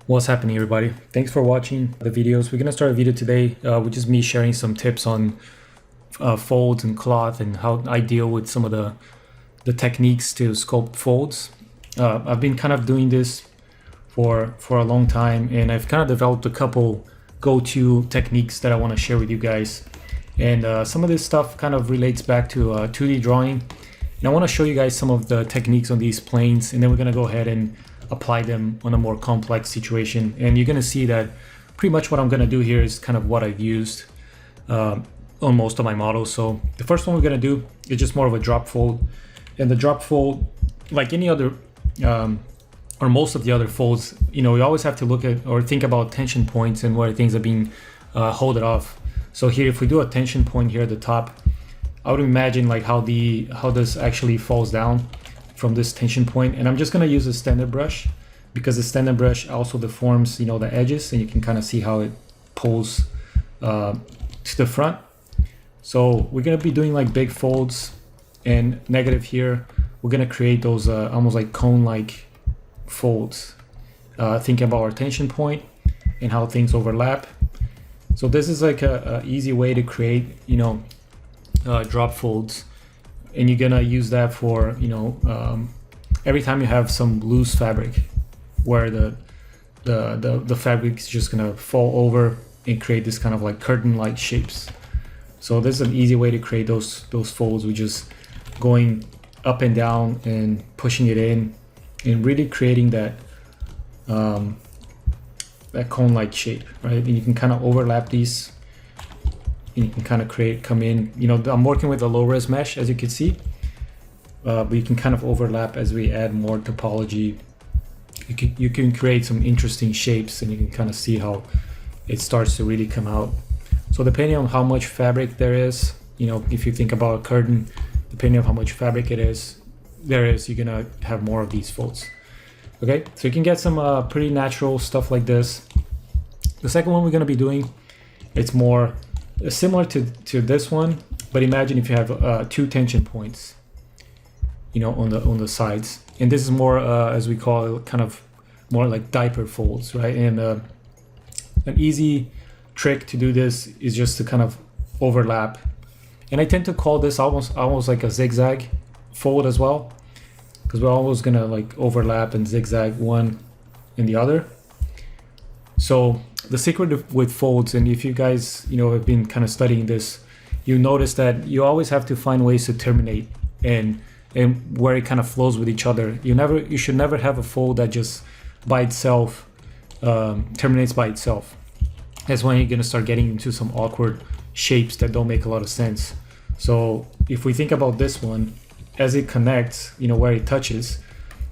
What's happening, everybody? Thanks for watching the videos. We're gonna start a video today with just me sharing some tips on folds and cloth and how I deal with some of the techniques to sculpt folds. I've been kind of doing this for a long time, and I've kind of developed a couple go-to techniques that I want to share with you guys. And some of this stuff kind of relates back to 2D drawing, and I want to show you guys some of the techniques on these planes, and then we're gonna go ahead and apply them on a more complex situation. And you're going to see that pretty much what I'm going to do here is kind of what I've used on most of my models. So the first one we're going to do is just more of a drop fold. And the drop fold, like any other or most of the other folds, you know, we always have to look at or think about tension points and where things are being holded off. So here, if we do a tension point here at the top, I would imagine like how this actually falls down from this tension point. And I'm just going to use a standard brush because the standard brush also deforms, you know, the edges, and you can kind of see how it pulls to the front. So we're going to be doing like big folds, and negative here, we're going to create those almost like cone-like folds, thinking about our tension point and how things overlap. So this is like a easy way to create, you know, drop folds. And you're gonna use that for, you know, every time you have some loose fabric where the fabric is just gonna fall over and create this kind of like curtain-like shapes. So this is an easy way to create those folds, with just going up and down and pushing it in and really creating that that cone-like shape, right? And you can kind of overlap these. And you can kind of come in, you know, I'm working with a low res mesh, as you can see, but you can kind of overlap as we add more topology. You can create some interesting shapes, and you can kind of see how it starts to really come out. So depending on how much fabric there is, you know, if you think about a curtain, depending on how much fabric there is, you're gonna have more of these folds. Okay, so you can get some pretty natural stuff like this. The second one we're gonna be doing, it's more similar to this one, but imagine if you have two tension points, you know, on the sides, and this is more as we call it, kind of more like diaper folds, right? And an easy trick to do this is just to kind of overlap, and I tend to call this almost like a zigzag fold as well, because we're always gonna like overlap and zigzag one in the other. So the secret with folds, and if you guys, you know, have been kind of studying this, you notice that you always have to find ways to terminate and where it kind of flows with each other. You should never have a fold that just by itself terminates by itself. That's when you're gonna start getting into some awkward shapes that don't make a lot of sense. So if we think about this one, as it connects, you know, where it touches,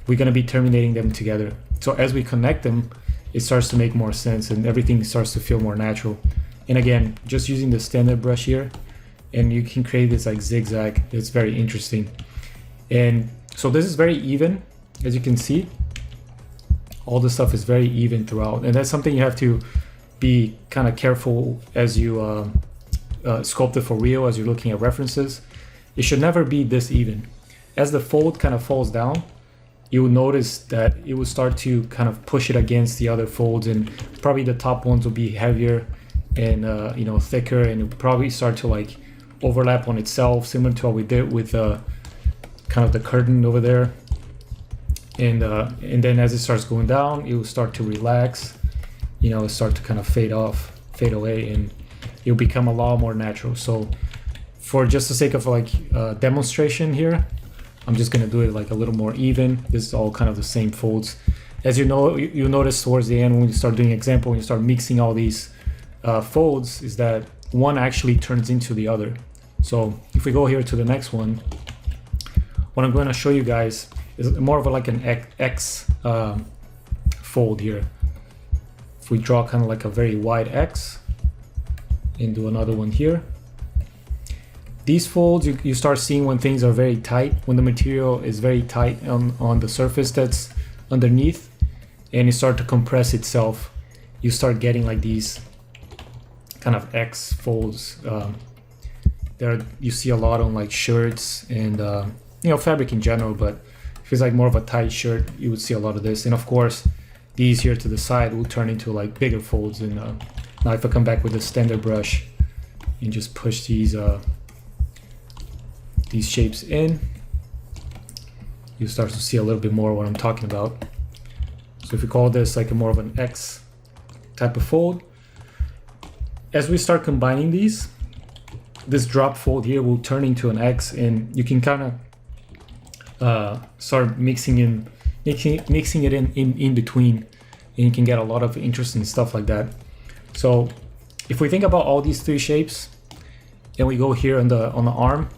we're gonna be terminating them together. So as we connect them, it starts to make more sense and everything starts to feel more natural. And again, just using the standard brush here, and you can create this like zigzag. It's very interesting. And so this is very even, as you can see. All the stuff is very even throughout, and that's something you have to be kind of careful as you sculpt it for real, as you're looking at references. It should never be this even. As the fold kind of falls down, you will notice that it will start to kind of push it against the other folds, and probably the top ones will be heavier and you know, thicker, and it will probably start to like overlap on itself, similar to what we did with kind of the curtain over there. And then as it starts going down, it will start to relax, you know, start to kind of fade away, and it'll become a lot more natural. So for just the sake of like demonstration here, I'm just gonna do it like a little more even. This is all kind of the same folds. As you know, you notice towards the end when you start doing example, when you start mixing all these folds, is that one actually turns into the other. So if we go here to the next one, what I'm going to show you guys is more of like an X fold here. If we draw kind of like a very wide X and do another one here. These folds, you start seeing when things are very tight, when the material is very tight on the surface that's underneath, and it starts to compress itself. You start getting like these kind of X folds. There you see a lot on like shirts and you know, fabric in general, but if it's like more of a tight shirt, you would see a lot of this. And of course, these here to the side will turn into like bigger folds. And now if I come back with a standard brush and just push these shapes in, you start to see a little bit more what I'm talking about. So if we call this like a more of an X type of fold, as we start combining these, this drop fold here will turn into an X, and you can kind of start mixing it in between, and you can get a lot of interesting stuff like that. So if we think about all these three shapes, and we go here on the arm,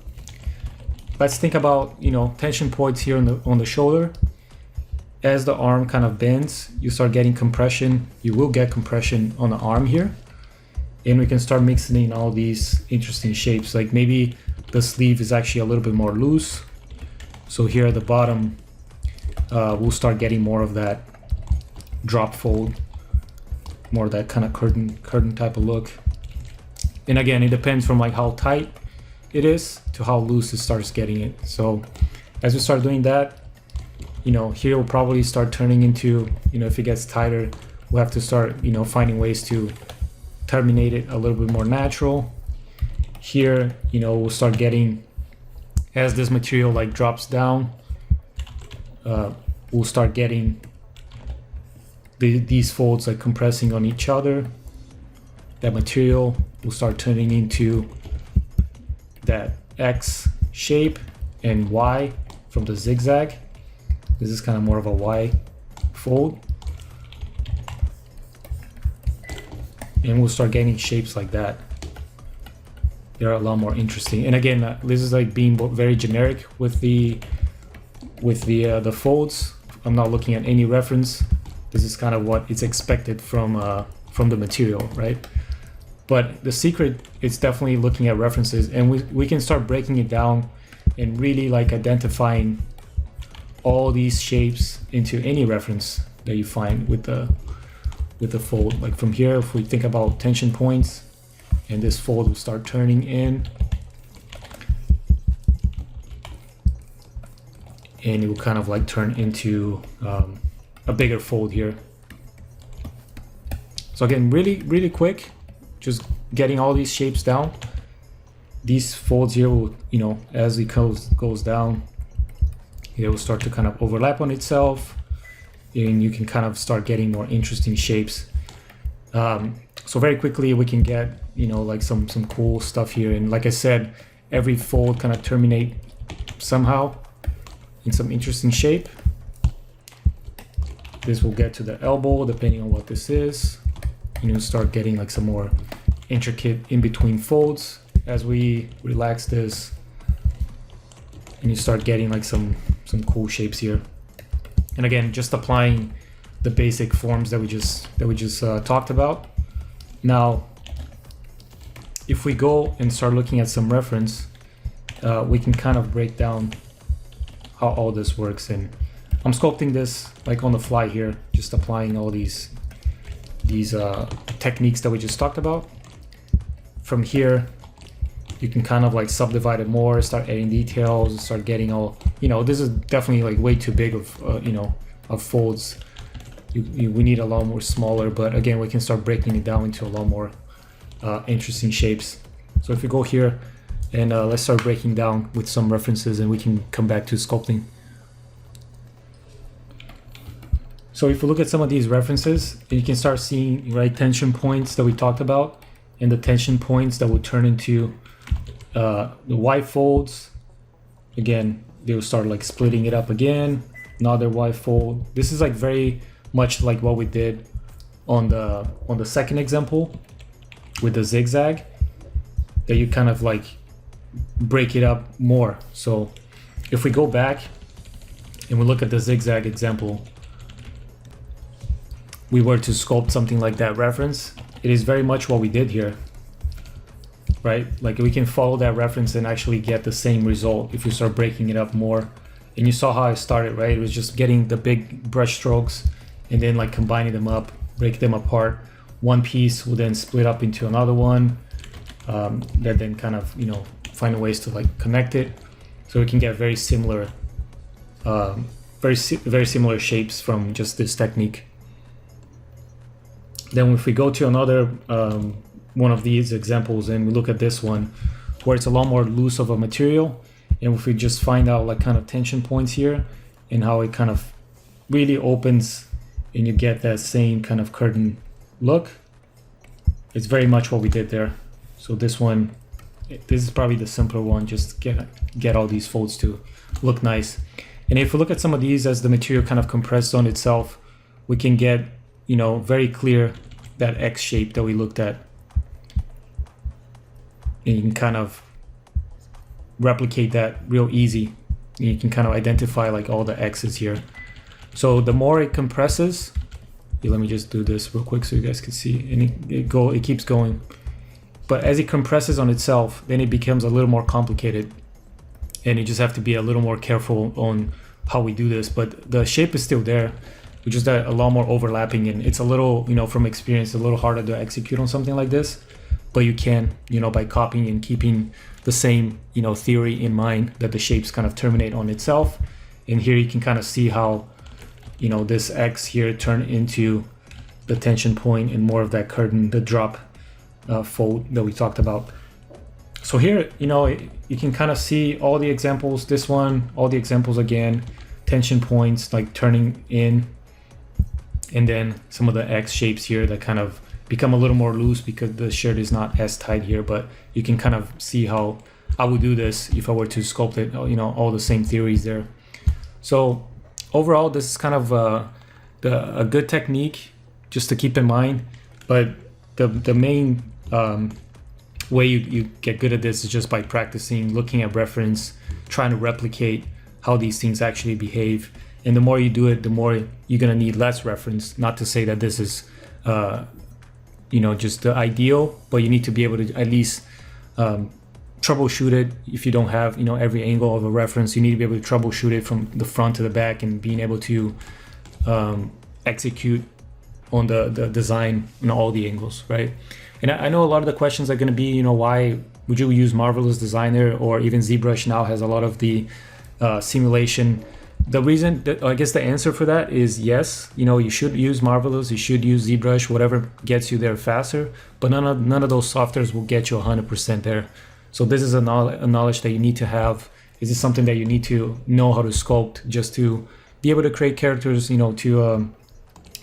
let's think about, you know, tension points here on the shoulder. As the arm kind of bends, you start getting compression. You will get compression on the arm here. And we can start mixing in all these interesting shapes. Like maybe the sleeve is actually a little bit more loose. So here at the bottom, we'll start getting more of that drop fold, more of that kind of curtain type of look. And again, it depends from like how tight it is to how loose it starts getting it. So as we start doing that, you know, here we'll probably start turning into, you know, if it gets tighter, we'll have to start, you know, finding ways to terminate it a little bit more natural. Here, you know, we'll start getting, as this material like drops down, we'll start getting these folds like compressing on each other. That material will start turning into that X shape and Y from the zigzag. This is kind of more of a Y fold. And we'll start getting shapes like that. They're a lot more interesting. And again, this is like being very generic with the folds. I'm not looking at any reference. This is kind of what is expected from the material, right? But the secret is definitely looking at references, and we can start breaking it down and really like identifying all these shapes into any reference that you find with the fold. Like from here, if we think about tension points, and this fold will start turning in, and it will kind of like turn into a bigger fold here. So again, really quick, just getting all these shapes down. These folds here will, you know, as it goes down, it will start to kind of overlap on itself, and you can kind of start getting more interesting shapes. So very quickly we can get, you know, like some cool stuff here. And like I said, every fold kind of terminate somehow in some interesting shape. This will get to the elbow depending on what this is. And you'll start getting like some more intricate in between folds as we relax this, and you start getting like some cool shapes here. And again, just applying the basic forms that we just talked about. Now, if we go and start looking at some reference, we can kind of break down how all this works. And I'm sculpting this like on the fly here, just applying all these techniques that we just talked about. From here, you can kind of like subdivide it more, start adding details, start getting all, you know, this is definitely like way too big of, you know, of folds. We need a lot more smaller, but again, we can start breaking it down into a lot more interesting shapes. So if we go here and let's start breaking down with some references, and we can come back to sculpting. So if we look at some of these references, you can start seeing, right, tension points that we talked about, and the tension points that will turn into the Y folds. Again, they will start like splitting it up again, another Y fold. This is like very much like what we did on the second example with the zigzag, that you kind of like break it up more. So if we go back and we look at the zigzag example, we were to sculpt something like that reference, it is very much what we did here, right? Like we can follow that reference and actually get the same result if you start breaking it up more. And you saw how I started, right? It was just getting the big brush strokes and then like combining them up, break them apart. One piece will then split up into another one, that then kind of, you know, find ways to like connect it. So we can get very similar, very similar shapes from just this technique. Then if we go to another one of these examples and we look at this one where it's a lot more loose of a material, and if we just find out like kind of tension points here and how it kind of really opens and you get that same kind of curtain look, it's very much what we did there. So this one, this is probably the simpler one, just get all these folds to look nice. And if we look at some of these as the material kind of compressed on itself, we can get, you know, very clear that X shape that we looked at. And you can kind of replicate that real easy. And you can kind of identify like all the X's here. So the more it compresses, let me just do this real quick so you guys can see, and it keeps going. But as it compresses on itself, then it becomes a little more complicated, and you just have to be a little more careful on how we do this. But the shape is still there, we just got a lot more overlapping, and it's a little, you know, from experience, a little harder to execute on something like this. But you can, you know, by copying and keeping the same, you know, theory in mind, that the shapes kind of terminate on itself. And here you can kind of see how, you know, this X here turn into the tension point and more of that curtain, the drop fold that we talked about. So here, you know, you can kind of see all the examples, this one, all the examples again, tension points like turning in, and then some of the X shapes here that kind of become a little more loose because the shirt is not as tight here. But you can kind of see how I would do this if I were to sculpt it, you know, all the same theories there. So overall, this is kind of a good technique just to keep in mind. But the main way you get good at this is just by practicing, looking at reference, trying to replicate how these things actually behave. And the more you do it, the more you're gonna need less reference. Not to say that this is you know, just the ideal, but you need to be able to at least troubleshoot it. If you don't have, you know, every angle of a reference, you need to be able to troubleshoot it from the front to the back, and being able to execute on the design in all the angles, right? And I know a lot of the questions are going to be, you know, why would you use Marvelous Designer, or even ZBrush now has a lot of the simulation. The reason, I guess the answer for that is yes, you know, you should use Marvelous, you should use ZBrush, whatever gets you there faster, but none of those softwares will get you 100% there. So this is a knowledge that you need to have. This is something that you need to know how to sculpt just to be able to create characters, you know, to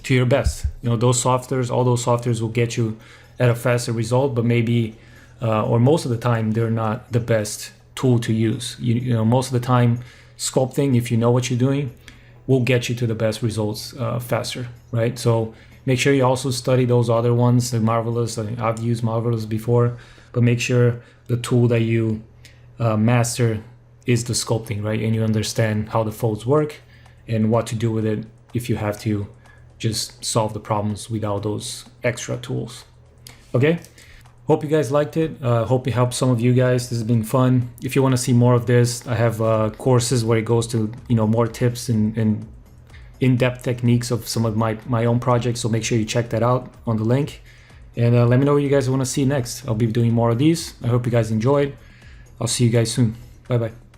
your best. You know, those softwares, all those softwares will get you at a faster result, but maybe, or most of the time, they're not the best tool to use. You know, most of the time, sculpting, if you know what you're doing, will get you to the best results faster, right? So make sure you also study those other ones, the Marvelous. I've used Marvelous before, but make sure the tool that you master is the sculpting, right? And you understand how the folds work and what to do with it if you have to just solve the problems without those extra tools. Okay, hope you guys liked it. Hope it helped some of you guys. This has been fun. If you want to see more of this, I have courses where it goes to, you know, more tips and in-depth techniques of some of my own projects. So make sure you check that out on the link, and let me know what you guys want to see next. I'll be doing more of these. I hope you guys enjoyed. I'll see you guys soon. Bye bye.